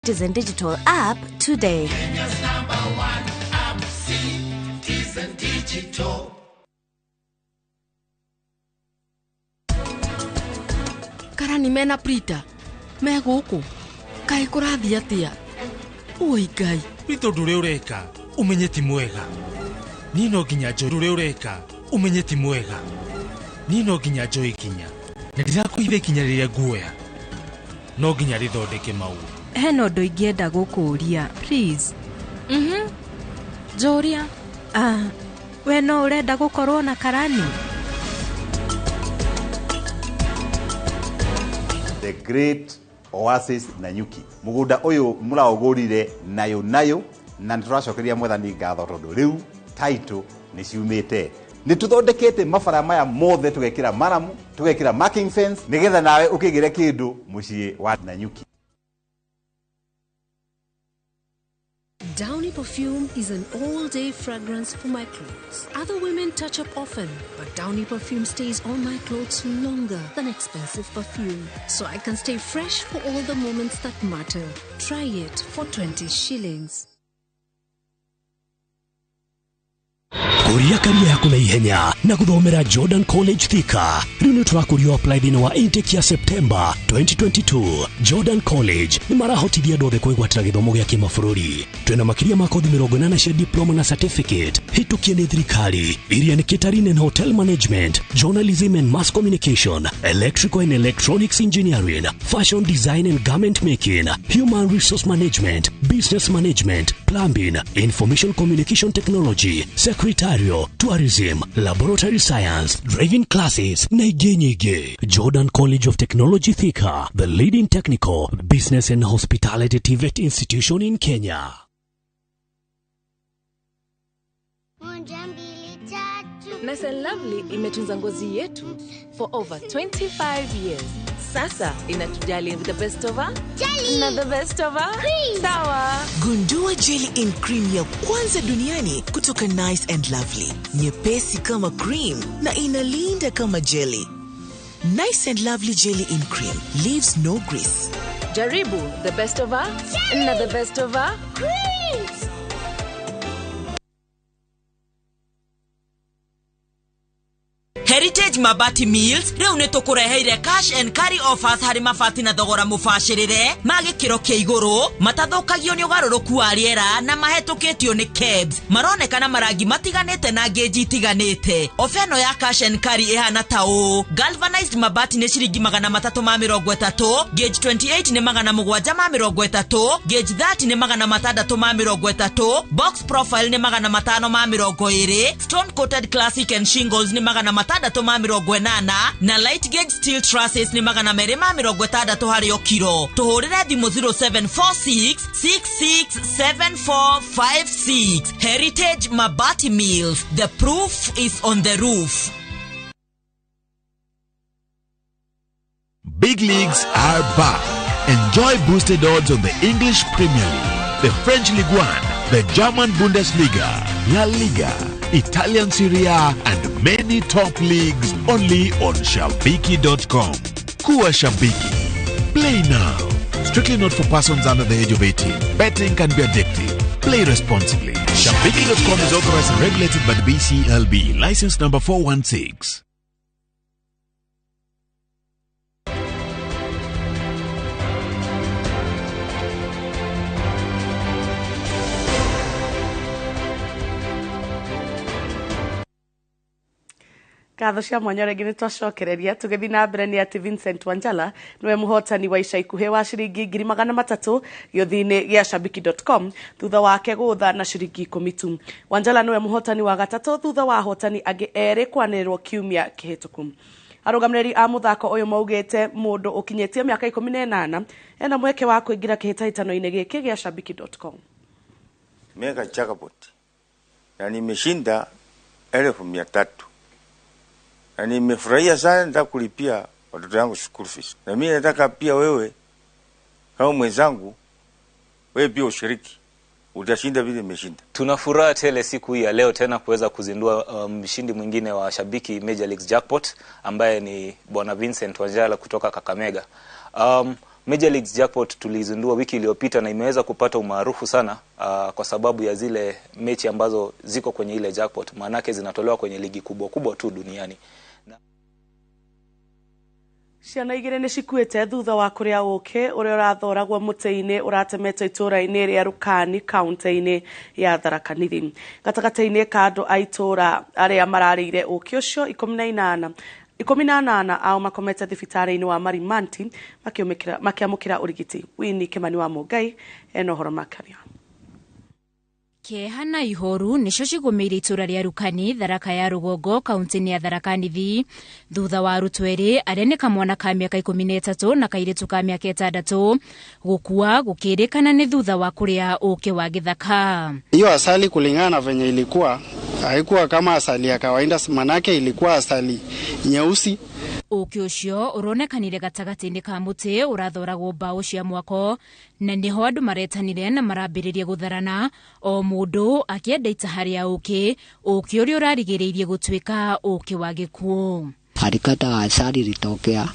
Citizen Digital app today. Kenya's #1 app, Citizen Digital. Karani mena prita. Me guku. Kai kurathi atia. Oi Ngai. Rito ndure ureka. Umenye ti mwega. Nino ginya jo ndure ureka. Umenye ti mwega. Nino ginya jo ikinya. Na ndirakuithe kinya riria guoya. No ginya rithondeke mau. Heno ndo ingienda gukuria, please. Joria. We no urenda gukorwo na Karani? The Great Oasis Nanyuki. Mugunda uyu muraugurire nayo na nituracokeria mwathani ngatho tondu riu title ni ciumite. Ni tuthondekete mabara maya mothe tugekira maramu, tugekira marking fence nigetha nawe ukigire kindu mucii wa Nanyuki. Downy perfume is an all-day fragrance for my clothes. Other women touch up often, but Downy perfume stays on my clothes longer than expensive perfume. So I can stay fresh for all the moments that matter. Try it for 20 shillings. Kuria career yako na ihenya na kuthomera Jordan College Thika. Riu turakurio apply thina wa intake ya September 2022. Jordan College ni marahotithia ndothe kwigwatira githomo gia kimabũrũri. Twina makiria ma kothi 80 cia diploma na certificate. Hitukie ni thirikari iria ni catering and hotel management, journalism and mass communication, electrical and electronics engineering, fashion design and garment making, human resource management, business management, plumbing, information communication technology, secretarial, tourism, laboratory science, driving classes, na ingĩ nyingĩ. Jordan College of Technology Thika, the leading technical, business and hospitality TVET institution in Kenya. Nice and Lovely imetunza ngozi yetu for over 25 years. Sasa inatujali with the best of her jelly na the best of her cream. Sawa. Gundua jelly in cream ya kwanza duniani kutoka Nice and Lovely. Nyepesi kama cream na inalinda kama jelly. Nice and Lovely jelly in cream leaves no grease. Jaribu the best of her na the best of her creams. Heritage Mabati Meals reu nitukureheire cash and carry offers hari mabati na thogora mubashirire magikiro kia iguru matathukagio ni ugaruruku wa riera na mahetukitio ni kebs maronekana marangi matiganite na geji itiganite. Ofeno ya cash and carry ihana ta uu: galvanized mabati ni ciringi 330, gauge 28 ni 730, gauge 30 ni 630, box profile ni 520, stone coated classic and shingles ni 680 na light gauge steel trusses ni 260 hari o kiro. Tuhurire thimu 0746 667456. Heritage Mabati Mills, the proof is on the roof. Big leagues are back. Enjoy boosted odds on the English Premier League, the French Ligue 1, the German Bundesliga, La Liga, Italian Serie A, and many top leagues only on Shabiki.com. Kuwa Shabiki. Play now. Strictly not for persons under the age of 18. Betting can be addictive. Play responsibly. Shabiki.com is authorized and regulated by the BCLB. License number 416. Gatho cia mwanya rĩngĩ nĩ twacokereria tũgĩthiĩ na mbere nĩ ati Vincent Wanjala niwe mũhotani wa ica ikuhĩ wa ciringi 300,000 gĩothi-inĩ gĩa Shabiki.com thutha wake gũtha na ciringi 10 tu. Wanjala niwe mũhotani wa gatatũ thutha wa ahotani angĩ erĩ kwanĩrĩrwo kiumia kĩhĩtũku. Arũgamĩrĩri a mũthako ũyũ maugĩte mũndũ ũkinyĩtie mĩaka 18 ena mweke wa kũingĩra kĩhĩtahĩtano-inĩ gĩkĩ gĩa Shabiki.com. Mega jackpot na nimeshinda 1,300. Na nimefurahia sana, nataka kulipia watoto wangu school fees. Na mimi nataka pia wewe kama mwenzangu wewe pia ushiriki. Utashinda vile nimeshinda. Tuna furaha tele siku hii ya leo tena kuweza kuzindua mshindi mwingine wa Shabiki Major League Jackpot ambaye ni Bwana Vincent Wanjala kutoka Kakamega. Major League Jackpot tulizindua wiki iliyopita na imeweza kupata umaarufu sana kwa sababu ya zile mechi ambazo ziko kwenye ile jackpot. Maanake zinatolewa kwenye ligi kubwa tu duniani. Ciana igire ni cikuite thutha wa kuria uke uria urathoragwo muteini uratemetwo itura-ini ria Rukani kaunti-ini ya Tharaka Nithi. Gatagata-ini ka andu a itura aria mararire uke ucio 18 ao makomete thibitari-ini wa Marimanti makiamukira urigiti. Wini Kimani wa Mungai eno horo makaria. Kehana ihoru nicio cigumiire itura ria Rukani Tharaka ya Rugongo kaunti-ini ya Tharaka Nithi thutha wa arutweri aria ni kamwana ka miaka 13 na kairitu ka miaka 6 gukua gukirikana ni thutha wa kuria uke wa githaka. Hiyo asali kulingana na venye ilikuwa haikuwa kama asali ya kawaida, manake ilikuwa asali nyeusi. Uke ucio uronekanire gatagati-ini ka muti urathoragwo mbao cia mwako na niho andu maretanire na marambiririe gutharana o mundu akienda itahari ya uke uria urarigiriirie gutuika uke wa gikuo. Harikata asali litokea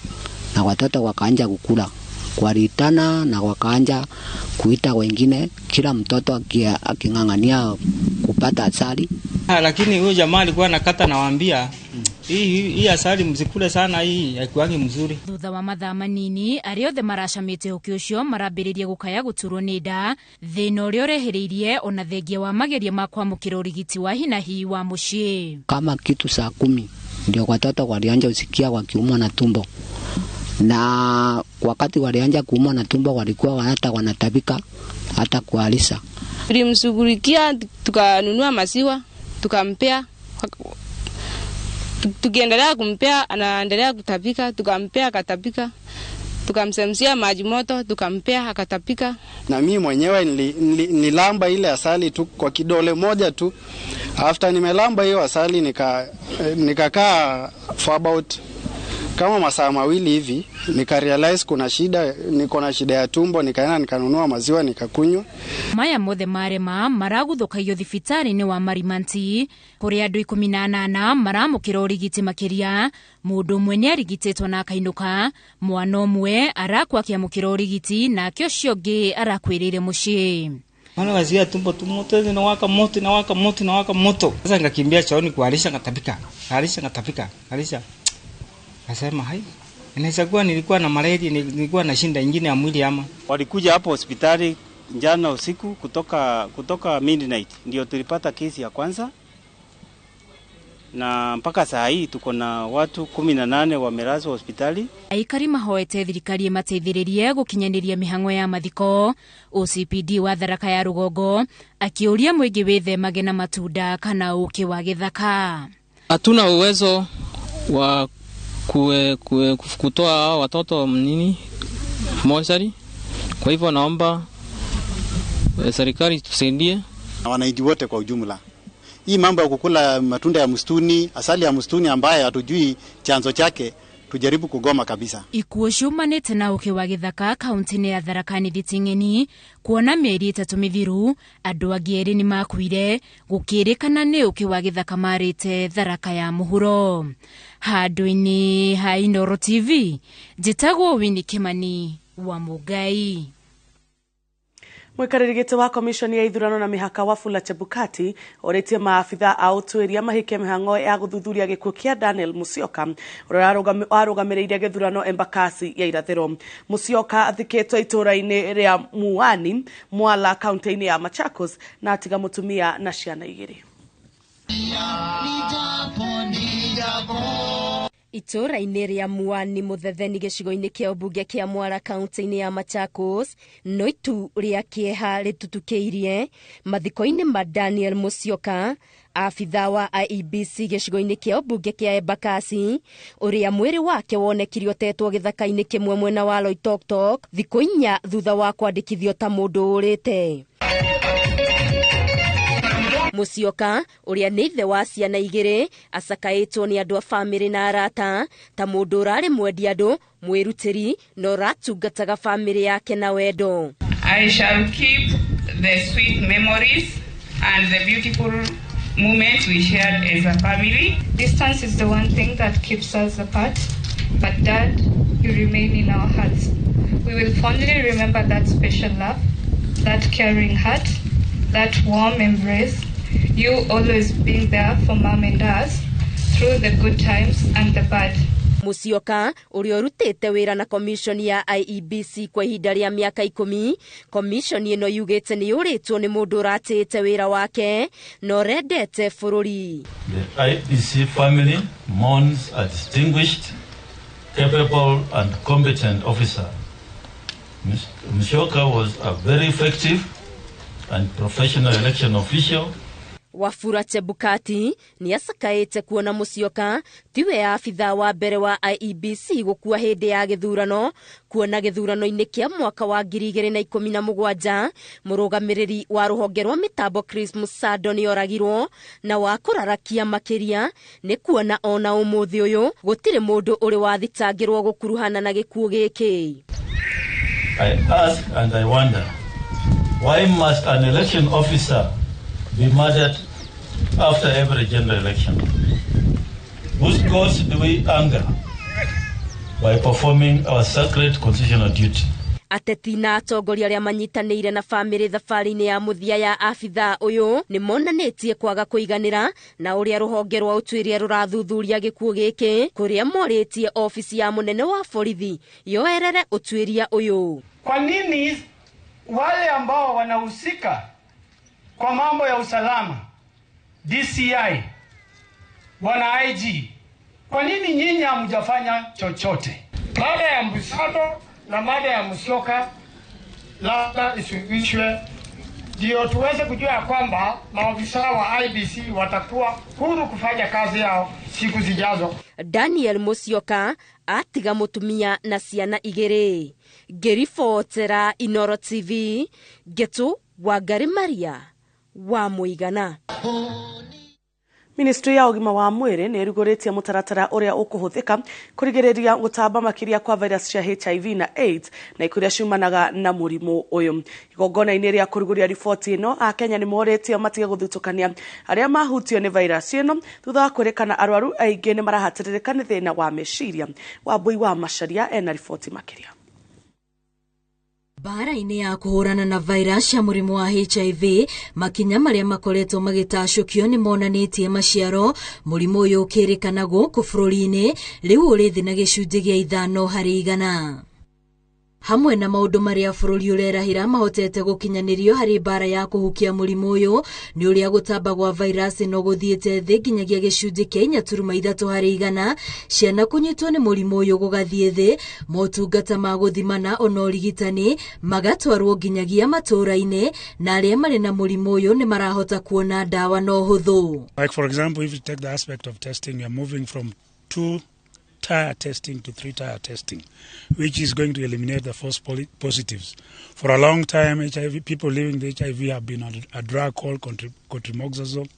na watoto wakaanza kukula kuaritana na wakaanza kuita wengine, kila mtoto aking'ang'ania kupata asali. Lakini huyo jamaa alikuwa anakata na waambia hii asali mzikule sana, hii haikuangi mzuri. Thutha wa mathaa manini ariothe maracamite uke ucio marambiririe gukaya guturwo ni nda, thina uria urehereirie ona thengia wa mageria ma kwamukira urigiti wa hinahi wa mucii. Kama kitu saa 10 ndio watoto walianza usikia wakiumwa na tumbo, na wakati walianza kuumwa na tumbo walikuwa hata wanatabika hata kualisha. Tulimshughulikia, tukanunua maziwa tukampea, tukiendelea kumpea anaendelea kutapika, tukampea akatapika, tukamsemsia maji moto tukampea akatapika. Na mimi mwenyewe nililamba ile asali tu kwa kidole moja tu. After nimelamba hiyo asali nikakaa for about kama masaa mawili hivi, nikarealize kuna shida, niko na shida ya tumbo, nikaenda nikanunua maziwa nikakunywa. Maya mothe marema maraguthukaio thibitari-ini wa Marimanti kuria andu 18 maramukira urigiti makiria. Mundu umwe ni arigititwo na akainuka, mwana umwe arakwa akiamukira urigiti na akio ciongi arakwirire mucii. Mwana wazia tumbo tumoto na waka moto. Sasa ngakimbia chooni kualisha ngatapika. Alisha. Nasema hai, inaweza kuwa nilikuwa na malaria, nilikuwa na shinda nyingine ya mwili ama. Walikuja hapo hospitali jana usiku kutoka midnight ndio tulipata kesi ya kwanza. Na mpaka saa hii tuko na watu 18 wamelazwa hospitali. Aikari mahoete thirikari mateithiririe gukinyaniria mihango ya mathiko. OCPD wa Tharaka ya Rugongo akiuria mwingi withemage na matunda kana uke wa githaka. Hatuna uwezo wa kutoa watoto mochari. Kwa hivyo naomba serikali tusaidie na wananchi wote kwa ujumla. Hii mambo ya kukula matunda ya msituni, asali ya msituni ambaye hatujui chanzo chake, tujaribu kugoma kabisa. Ikuo ciumanite na uke wa githaka kaunti-ini ya Tharaka Nithi ting'eni kuona mieri 3 mithiru andu angi eri ni makuire gukirikana ni uke wa githaka marite Tharaka ya muhuro. Handu-ini ha Inooro TV njitagwo Wini Kimani wa Mungai. Mwikariri wa komishoni ya ithurano na mihaka Wafula Chebukati oretie maafitha a utuiria mahike mihango ya guthuthuria gikuo kia Daniel Musyoka uria arugamireirie githurano Embakasi ya irathiro. Musyoka athikitwo itura-ini ria Muani Mwala kaunti-ini ya Machakos na atiga mutumia na ciana igiri. Itura-ini ria Muani muthetheni gicigo-ini kia ubunge kia Mwala kaunti-ini ya Machakos no itu ria kieha ritutukiirie mathiko-ini ma Daniel Musyoka afitha wa IEBC gicigo-ini kia ubunge kia Embakasi uria mwiri wake wonekirio tetwo githaka-ini kimwe mwena wa Loitoktok thikũ 4 thutha wa kwandikithio ta mundu urite. Musyoka uria ni ithe wa ciana igiri acakaitwo ni andu a family na arata ta mundu urari mwendi andu mwirutiri no ratungataga family yake na wendo. I shall keep the sweet memories and the beautiful moments we shared as a family. Distance is the one thing that keeps us apart, but Dad, you remain in our hearts. we will fondly remember that special love, that caring heart, that warm embrace, you always being there for mom and us through the good times and the bad. Musyoka uria urutite wira na commission ya IEBC kwa ihinda ria miaka 10, commission ino yugite ni uritwo ni mundu uratite wira wake no rendete bururi. The IEBC family mourns a distinguished, capable and competent officer. Musyoka was a very effective and professional election official. Wafula Chebukati ni asakaite kuona Musyoka tiwe afitha wa mbere wa IEBC gukua hindi ya githurano kuona githurano-ini kia mwaka wa 2017 murugamiriri wa ruhonge rwa mitambo Chris Musado ni oragirwo na wa kurarakia makiria ni kuona ona umuthi uyu gutire mundu uri wathitangirwo gukuruhana na gikuo giki. I ask and I wonder, why must an election officer be murdered after every general election? Whose gods do we anger by performing our sacred constitutional duty? Ateti na atongoria aria manyitanĩire na family thabarĩ-inĩ ya muthia ya afitha uyu ni monanĩtie kwaga kuiganira na uria ruhonge rwa utuĩria rurathuthuria gikuo giki kuria morĩtie ofisi ya munene wa borithi yoerere utuĩria uyu. Kwa nini wale ambao wanahusika kwa mambo ya usalama, DCI, bwana IG, kwa nini nyinyi hamjafanya chochote? Baada ya Musado na baada ya Musyoka labda isuluhishwe ndio tuweze kujua kwamba maafisa wa IEBC watakuwa huru kufanya kazi yao siku zijazo. Daniel Musyoka atiga mutumia na ciana igiri. Ngiribotera Inoro TV, Getu Wangari Maria wa Muigana. Ministry ya ugima wa mwiri ni iruguritie mutaratara uria ukuhuthika kurigiriria gutamba makiria kwa virus cia HIV na AIDS na ikuria ciumanaga na murimu uyu. Igongona-ini ria kuruguria riboti ino a Kenya ni moretie matige guthutukania aria mahutio ni virus ino thutha wa kurekana arwaru aingi ni marahatiririka ni thina wa meciria. Wambui wa Macharia ena riboti makiria. Bara-ini ya kuhurana na virus ya murimu wa HIV, makinya maria makoretwo magitacukio ni monanitie maciaro murimu uyu ukirikana guku bururi-ini riu uri thi na gicunji gia 5% hamwe na maundu maria bururi urerahira mahotete gukinyanirio hari bara ya kuhukia murimu uyu ni uria gutamba gwa virus no guthiete thi nginyagia gicunji kia 4.3% ciana kunyitwo ni murimu uyu gugathie thi motungata ma guthimana ona urigitani magatwarwo nginyagia matura-ini na aria mari na murimu uyu ni marahota kuona dawa no huthu. Like for example, if you take the aspect of testing, you are moving from 2-tier testing to 3-tier testing, which is going to eliminate the false positives. For a long time, people living with HIV have been on a drug called cotrimoxazole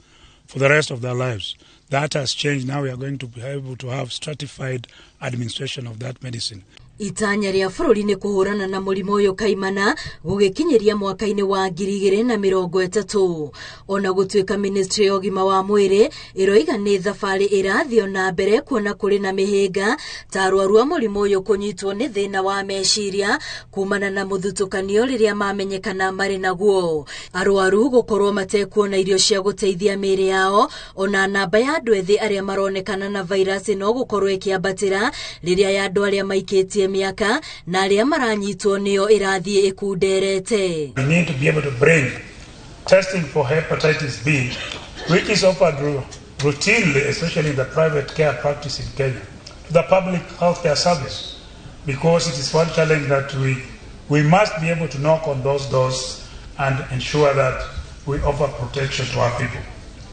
for the rest of their lives. That has changed. Now we are going to be able to have stratified administration of that medicine. Itanya ria bururi ni kuhurana na murimu uyu kaimana gugikinyiria mwaka-ini wa 2030. Ona gutuika ministry ya ugima wa mwiri iroiga ni thabari irathio na mbere kuona kuri na mihinga ta arwaru a murimu uyu kunyitwo ni thina wa meciria kumana na muthutukanio riria mamenyekana mari naguo. Arwaru gukorwo matekuona irio cia guteithia miri yao ona namba ya andu ethi aria maronekana na virus no gukorwo ikiambatira riria ya andu aria maikitie miaka na aria maranyitwo niyo irathie ikunderete. We need to be able to bring testing for hepatitis B, which is offered routinely, especially in the private care practice in Kenya, to the public healthcare service, because it is one challenge that we must be able to knock on those doors and ensure that we offer protection to our people.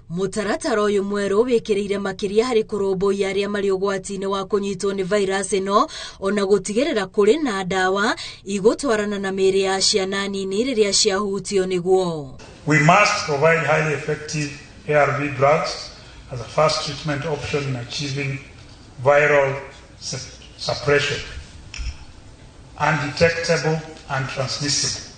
Mutaratara uyu mweru wikiriire makiria hari kurumbuia aria mari ugwati-ini wa kunyitwo ni virus ino ona gutigirira kuri na dawa igutwarana na miri ya ciana nini riria ciahutio niguo. We must provide highly effective ARV drugs as a first treatment option in achieving viral suppression, undetectable and transmissible.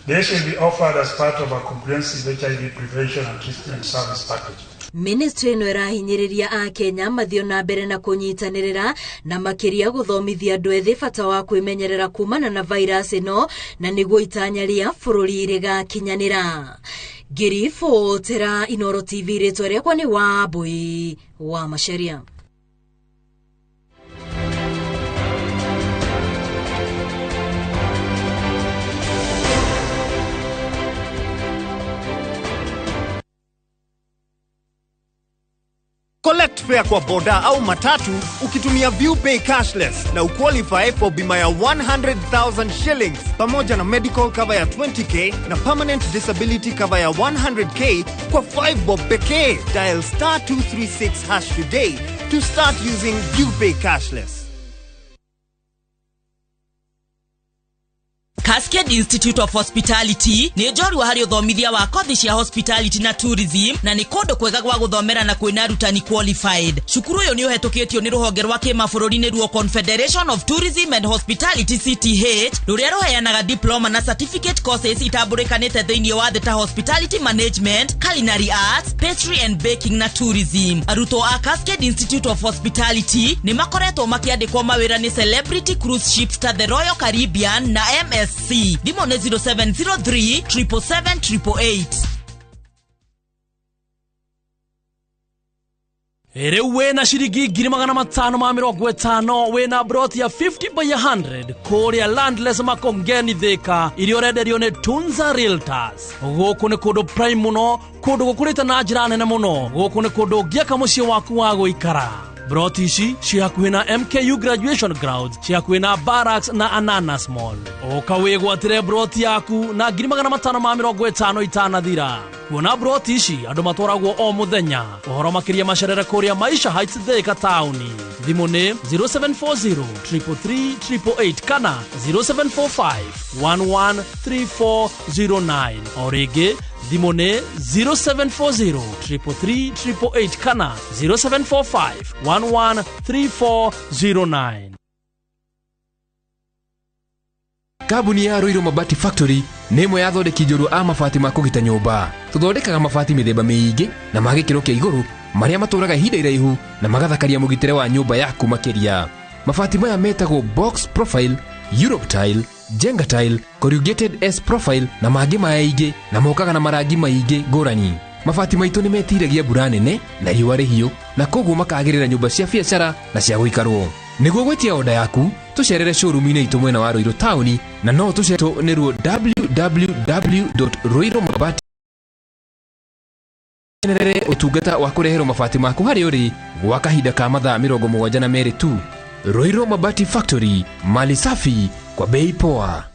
They shall be offered as part of a comprehensive HIV prevention and treatment service package. Ministry no irahinyiriria a Kenya mathio na mbere na kunyitanirira na makiria guthomithia andu ethi bata wa kwimenyerera kumana na virus ino na niguo itanya ria bururi rigakinyanira. Girifo tera Inoro TV ritwa riakwa ni Wambui wa Macharia. Collect fare kwa boda au matatu ukitumia ViewPay cashless na uqualify for bima ya 100,000 shillings pamoja na medical cover ya 20k na permanent disability cover ya 100k kwa 5 bob pekee. Dial *236# today to start using ViewPay cashless. Cascade Institute of Hospitality ni njorua hari uthomithia wa kothi cia hospitality na tourism na ni kondo kwega gwa guthomera na kwina rutani qualified. Cukuru yo ni uhetukitio ni ruhonge rwa kimabũrũri ruo Confederation of Tourism and Hospitality CTH ruria ruheanaga diploma na certificate courses itambulikanite thiini wa theta hospitality management, culinary arts, pastry and baking na tourism. Arutwo a Cascade Institute of Hospitality ni makoretwo makiandikwo mawira ni Celebrity Cruise Ships ta the Royal Caribbean na MSC. Dimone 0703 777 Ere wena shiringi 550 wena broti ya 50 by 100 Korea Landless Makongeni Thika irio renderio ni Tunza Realtors. Guku ni kundu prime muno, kundu gukurite na njira nene muno, guku ni kundu ngiaka mucii waku wa guikara. Broti ici ciakuhi na MKU Graduation Grounds, ciakuhi na Barracks na Ananas Mall. Oka wigwatire broti yaku na 550 itanathira. Kuona broti ici andu matwaragwo o muthenya. Uhoro makiria macerere kuria Maisha Heights Thika tauni. Thimu ni 0740 333 888 kana 0745 113409. Origi thimu ni 0740 333 888 kana 0745 113409. Kabuni ya Roiro Mabati Factory nĩ ĩmwe ya thondeki njorua a mabati ma kũgita nyũmba. Tũthondekaga mabati mĩthemba mĩingĩ na ma gĩkĩro kĩa igũrũ marĩa matũraga ihinda iraihu na magathakaria mũgitĩre wa nyũmba yaku makĩria. Mabati maya metagwo box profile, Europe tile, Jenga tile, corrugated S profile na mangĩ maingĩ na mokaga na marangi maingĩ ngũrani. Mabati maitũ nĩ metiragia mbura nene na riũa rĩhiũ na koguo makagĩrĩra nyũmba cia biacara na cia gũikarwo. Nĩguo gwetia oda yaku tucerere showroom-inĩ itũ mwena wa Roiro Town na no tuceto nĩ ruo www.roiromabati. Nerere utungata wa kureherwo mabati maku harĩ ũrĩ gwa kahinda ka mathaa 72 tu. Roiro Mabati Factory, mali safi kwa bei poa.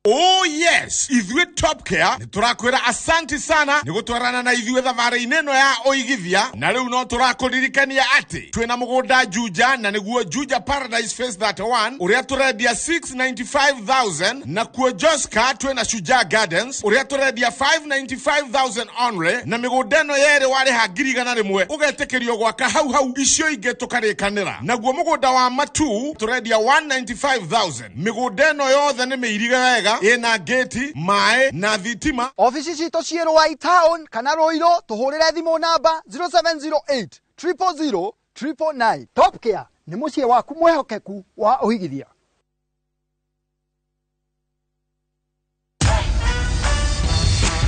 Oh yes, ithuĩ Top Care nĩ tũrakwĩra asanti sana nĩ gũtwarana na ithuĩ thabarĩ-inĩ ĩno ya ũigithia, na rĩu no tũrakũririkania atĩ twĩna mũgũnda Juja na nĩguo Juja Paradise Phase 31 ũrĩa tũrendia 695,000 na kuo Joska twĩna Shujaa Gardens ũrĩa tũrendia 595,000 only, na mĩgũnda ĩno yerĩ warĩha 100,000 ũgetĩkĩrio gwaka hau icio ingĩ tũkarĩkanĩra. Naguo mũgũnda wa Matu tũrendia 195,000. Mĩgũnda ĩno yothe nĩ mĩirige wega ina gate mae na thitima. Ofisi cito ciĩ Rwai Town kana Roiro, tuhurire thimu namba 0708 000 999. Top Care nĩ mũciĩ waku mwehokeku wa ũhigithia.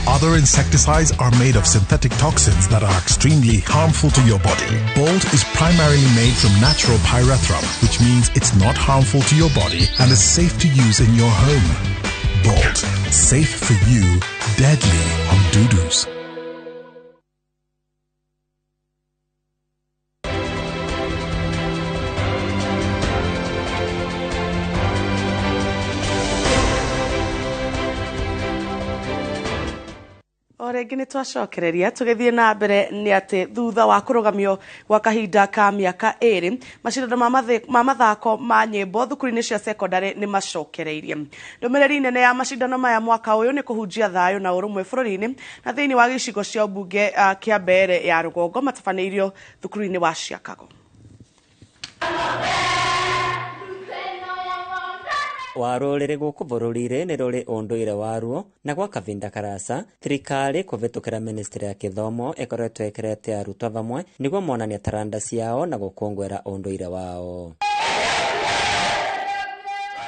Other insecticides are made of synthetic toxins that are extremely harmful to your body. Bolt is primarily made from natural pyrethrum, which means it's not harmful to your body and is safe to use in your home. Bolt, safe for you, deadly on doo-doos. Rĩngĩ nĩ twacokereria tũgĩthiĩ na mbere nĩ atĩ thutha wa kũrũgamio gwa kahinda ka mĩaka 2 macindano ma mathako ma nyĩmbo thukuru-inĩ cia secondary nĩ macokereirie. Ndũmĩrĩri nene ya macindano maya mwaka ũyũ nĩ kũhunjia thayũ na ũrũmwe bũrũri-inĩ na thĩinĩ wa gĩcigo cia mbunge kĩa mbere ya rũgongo matabanĩirio thukuru-inĩ wa Chicago. warũrĩrĩ gũkũ bũrũri-inĩ nĩ rũrĩ ũndũire waruo na gwa kavinda karasa thirikari kũvĩtũkĩra ministry ya gĩthomo ĩkoretwo ĩkĩrete arutwo vamwe nĩguo monanie taranda ciao na gũkũngũĩra ũndũire wao.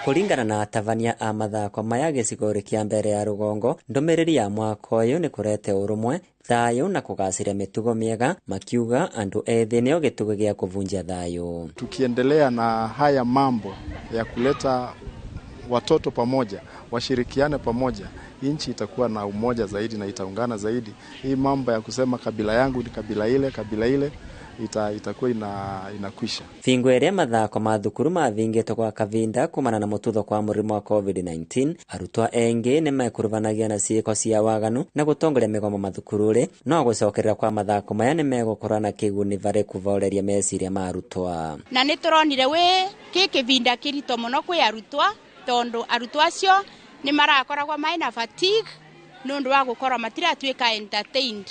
Kũringana na atabania a mathako maya gĩcigo kĩa mbere ya rũgongo, ndũmĩrĩri ya mwaka ũyũ nĩ kũrete ũrũmwe, thayũ na kũgacĩria mĩtugo mĩega, makiuga andũ ethĩ nĩo gĩtugĩ gĩa kuvunja thayũ. Tukiendelea na haya mambo ya kuleta watoto pamoja, washirikiane pamoja, nchi itakuwa na umoja zaidi na itaungana zaidi. Hii mambo ya kusema kabila yangu ni kabila ile itakuwa inakwisha. Fingo ĩrĩa mathako ma thukuru mathingĩtwo gwa kavinda kumana na mũtutho kwa mũrimũ wa COVID-19, arutwo engĩ nĩ mekuruvanagia na ciĩko cia waganu na gũtongoria mĩgomo mathukuru-rĩ, no gũcokerera kwa mathako maya nĩ megũkorwo na kĩguni varĩ kuvoreria meciria ma arutwo. Na nĩ tũronire kĩvinda kĩritũ mũno kwĩ arutwo, tondũ arutwo acio nĩ marakoragwo maina fatigue nũndũ wa gũkorwo matiratuĩka entertained.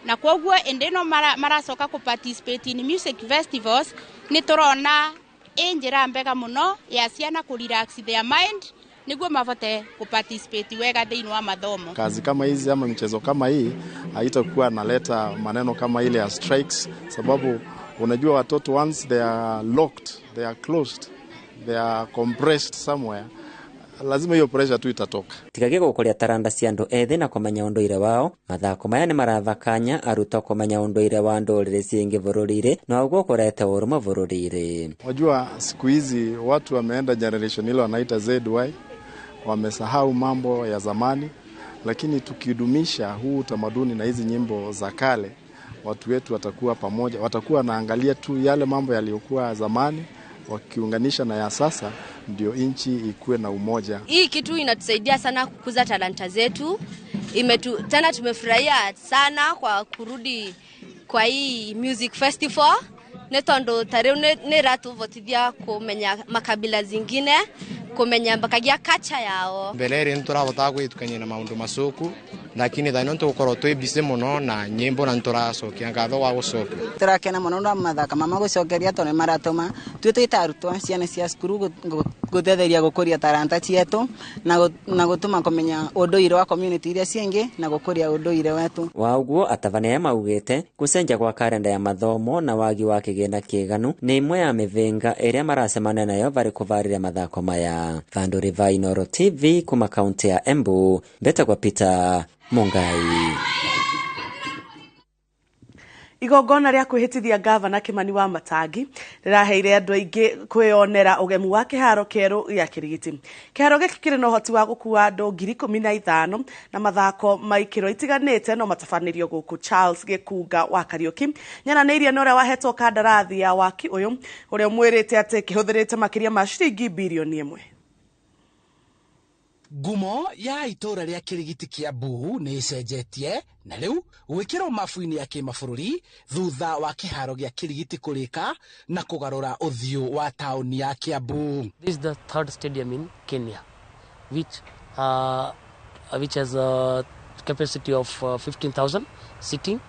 Na kwoguo endeno maracoka ku participate in music festivals ni turona njĩra mbega muno ya ciana ku relax their mind niguo mavote ku participate wega thĩinĩ wa mathomo. Kazi kama hizi ama mchezo kama hii haitakuwa naleta maneno kama ile ya strikes, sababu unajua watoto once they are locked, they are closed, they are compressed somewhere, lazima hiyo pressure tu itatoka. Tigage gũkũria taranda cia andũ ethĩ na kũmenya ũndũire wao, mathako maya nĩ marathakanya arutwo kũmenya ũndũire wa ndũrĩrĩ ciĩngĩ bũrũri-inĩ na ũguo kũrete ũrũmwe bũrũri-inĩ. Wajua siku hizi watu wameenda generation ile wanaita ZY, wamesahau mambo ya zamani, lakini tukidumisha huu utamaduni na hizi nyimbo za kale, watu wetu watakuwa pamoja, watakuwa naangalia tu yale mambo yaliyokuwa zamani, wakiunganisha na ya sasa, ndio nchi ikuwe na umoja. Hii kitu inatusaidia sana kukuza talanta zetu. Tena tumefurahia sana kwa kurudi kwa hii music festival. Netondo tareu ne ratu votithia kumenya makabila zingine, kumenya mbakagia kacha yao. Mbelere nturabota kwitukanye na maundu macuku, lakini thano ntukorwo twibise muno na nyimbo na nturacokia ngatho wa gucokia. Turakena muno na mathaka mama gucokeria tone maratuma twita arutwo ciana cia cukuru guthetheria gukuria taranta cietu na gutuma kumenya unduire wa community iria ciengi na gukuria unduire wetu. Waguo atabania maugite gucenja gwa kalenda ya mathomo na wagi wa kigena kieganu ni imwe ya mivinga iria maracemana nayo bari kuvarĩria mathako maya. Vandu Rivainoro TV kuma kaunti ya Embu, Betagwa Peter Mungai. Igongona rĩa kwĩhĩtithia gavana Kimani wa Matangi rĩraheire andũ aingĩ kwĩonera ũgemu wa kĩharo kĩerũ gĩa Kĩrigiti. Kĩharo gĩkĩ kĩrĩ na ũhoti wa gũkuua andũ 15,000 na mathako ma ikĩro itiganĩte no matabanĩrio gũkũ. Charles Gĩkunga wa Kariũki nyananĩirie na ũrĩa wahetwo kandarathi ya waki ũyũ, ũrĩa mwĩrĩte atĩ kĩhũthĩrĩte makĩria ma ciringi bilioni 1. Ngumo ya itora rĩa Kĩrigiti Kiambu nĩ icenjetie na rĩu gwĩkĩrwo mabu-inĩ ya kĩmabũrũri thutha wa kĩharo gĩa Kĩrigiti kũrĩka na kũgarũra ũthiũ wa taũni ya Kiambu. This is the third stadium in Kenya which has a capacity of 15,000 sitting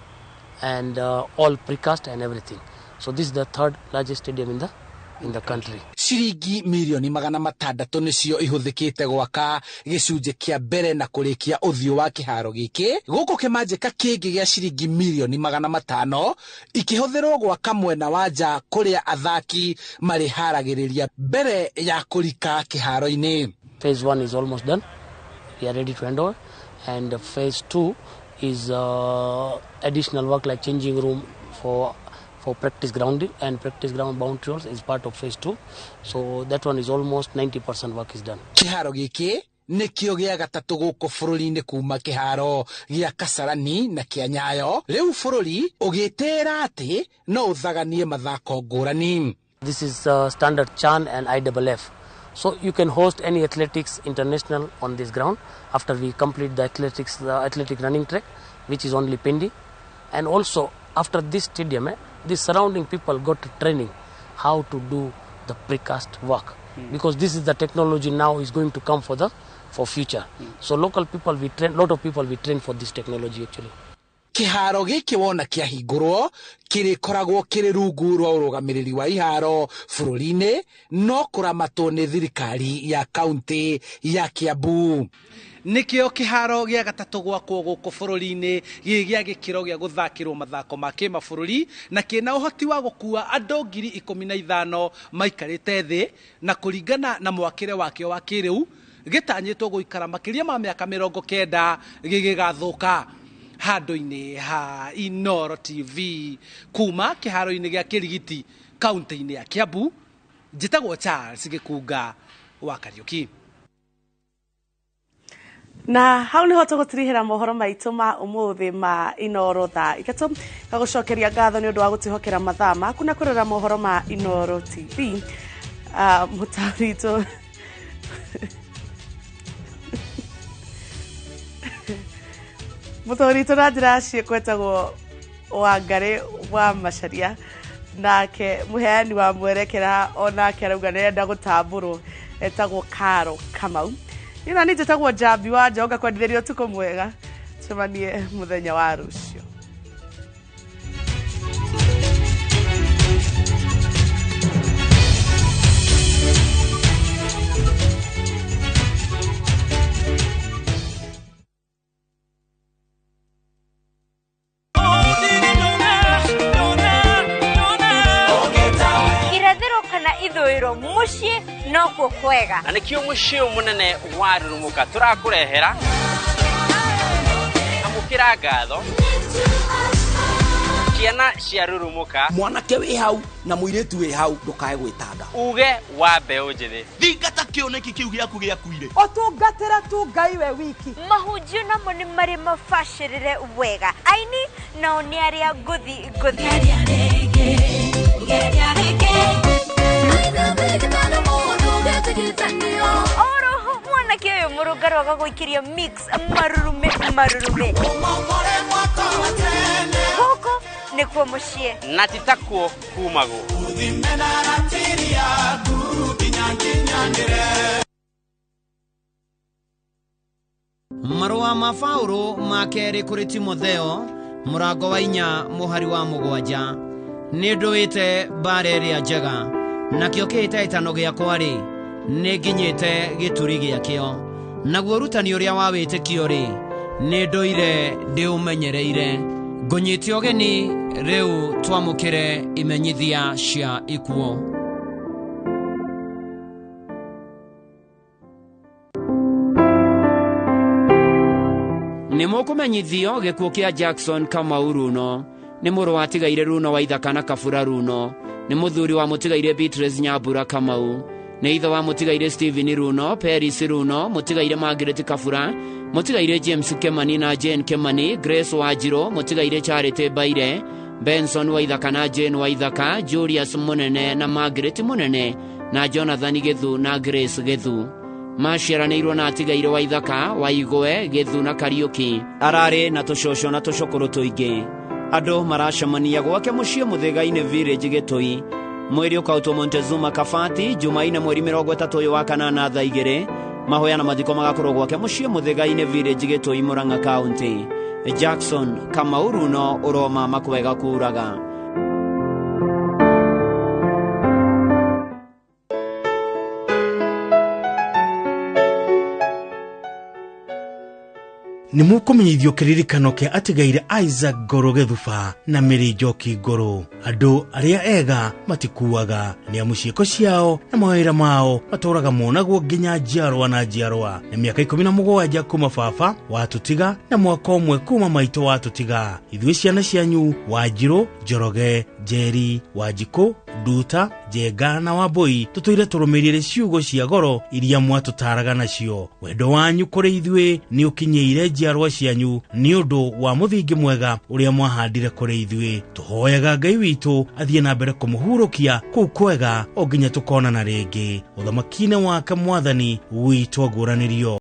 and all precast and everything. So this is the third largest stadium in the country. Ciringi milioni 600 nicio ihũthĩkĩte gwaka gĩcunjĩ kĩa mbere na kũrĩkia ũthiũ wa kĩharo gĩkĩ. Gũkũ kĩmanjĩka kĩngĩ gĩa ciringi milioni 500 ikĩhũthĩrwo gwaka mwena wa nja kũrĩa athaki marĩharagĩrĩria mbere ya kũrika kĩharo-inĩ. Phase 1 is almost done. We are ready to hand over. And phase 2 is additional work like changing room for practice ground and practice ground boundaries is part of phase 2. So that one is almost 90% work is done. Kĩharo gĩkĩ nĩkĩo gĩa gatatũ gũkũ bũrũri-inĩ kuma kĩharo gĩa Kasarani na kĩa Nyayo. Rĩu bũrũri ũgĩtĩra atĩ no ũthaganie mathako ngũrani. This is standard CHAN and IFF. So you can host any athletics international on this ground after we complete the athletic running track, which is only pending. And also after this stadium, the surrounding people got training how to do the precast work, because this is the technology now is going to come for future. So local people we train, lot of people we train for this technology actually. kiharo giki wona kiahingurwo kirikoragwo kiri rungu rwa urugamiriri wa iharo bururi-ini no kuramatwo ni thirikari ya kaunti ya Kiambu. Nikio kiharo gia gatatu gwakwo guku bururi-ini gia gikiro gia guthakirwo mathako ma kimabũrũri na kina uhoti wa gukua andu 15,000 maikarite thi na kuringana na mwakire wakio wa kiriu gitanyitwo guikara makiria ma miaka 90 gigathuka. Handu-ini ha Inoro TV kuma kiharo-ini gia Kirigiti kaunti-ini ya Kiambu, njitagwo Charles Gikunga wa Kariuki. Na hau niho tugutirihira mohoro maitu ma umuthi ma Inoro thaa 3 gagucokeria ngatho ni undu wa gutihokera mathaa maku na kurora mohoro ma Inoro TV. Mutarito Mutorito na njira cikwetagwo Wangari wa Macharia, nake muheani wa mwerekera onake arauga nenda gutamburwo etagwo Karo Kamau. Ina ni njitagwo Jambi wa Njoga kwendithĩria ũtukũ mwega, cemanie muthenya wa rũciũ. Ithuiro mucii no kuo kwega na nikio mucii munene wa Rurumuka turakurehera amukira ngatho ciana cia Rurumuka. Mwanake wi hau na muiritu wi hau ndukae gwitanga uge wa mbeu njithi thingata kioneki kiu giaku giakuire otungatira tu Ngai we wiki mahunjio namo ni mari mabacirire wega aini nao ni aria nguthi oro mwanake uyu murungaro agaguikiria mix marurume guku nikuo mucii na titakuo kumago marua ma Paulo ma keri kuri Timotheo murango wa 4 muhari wa 7 ni nduite bareria njega nakio kiitaitano giakwa ri ni nginyite gituri giakio naguo rutani uria wa witikio ri ni nduire ndiumenyereire ngunyite ogeni riu twamukire imenyithia cia ikuo. Ni mukumenyithio gikuo kia Jackson Kamau Runo ni muru watigaire Runo wa Ithaka na Kabura Runo ni muthuri wa mutigaire Beatrice Nyambura Kamau ni ithe wa mutigaire Stephen Runo, Paris Runo, mutigaire Margaret Kabura, mutigaire James Kemani na Jane Kemani, Grace Wajiro, mutigaire Charity Baire, Benson wa Ithaka na Jane wa Ithaka, Julius Munene na Margaret Munene na Jonathan Gethu na Grace Gethu. Maciaranĩirwo na atigaire wa Ithaka, wa Igwe, Gethu na Kariuki. Arare na tucocwo na tucokoro tuingi. Andu maracemania gwake mucii Muthiga-ini village Gitui. Mweri ukautwo Montezuma Kabati, Jumaine mweri 30 uyu wa kanana thaa 2. Mahoya na mathiko magakorwo gwake mucii Muthiga-ini village Gitui, Murang'a County. Jackson Kamau Runo uroma makwega kuraga. Ni mukumenyithio kiririkano kia atigaire Isaac Ngoro Gethuba na Mary Njoki Ngoro. Andu aria ega matikuaga ni amuciiko ciao na mawira mao maturaga monagwo nginya njiarwa na njiarwa. Na miaka 17 kuma baba watutiga na mwaka umwe kuma maito watutiga. Ithuĩ ciana cianyu Wanjiru, Njoroge, Njeri, Wanjiku, Nduta, Njenga na Wambui tutuire turumirire ciugo cia goro iria mwatutaraga nacio. Wendo wanyu kuri ithuĩ ni ukinyeire njiarwa cianyu ni undu wa muthingi mwega uria mwahandire kuri ithuĩ. Tuhoyaga Ngai witu athie na mbere kumuhurukia kuu kwega o nginya tukonana ringi. Uthamaki-ini wake Mwathani witu aguranirio.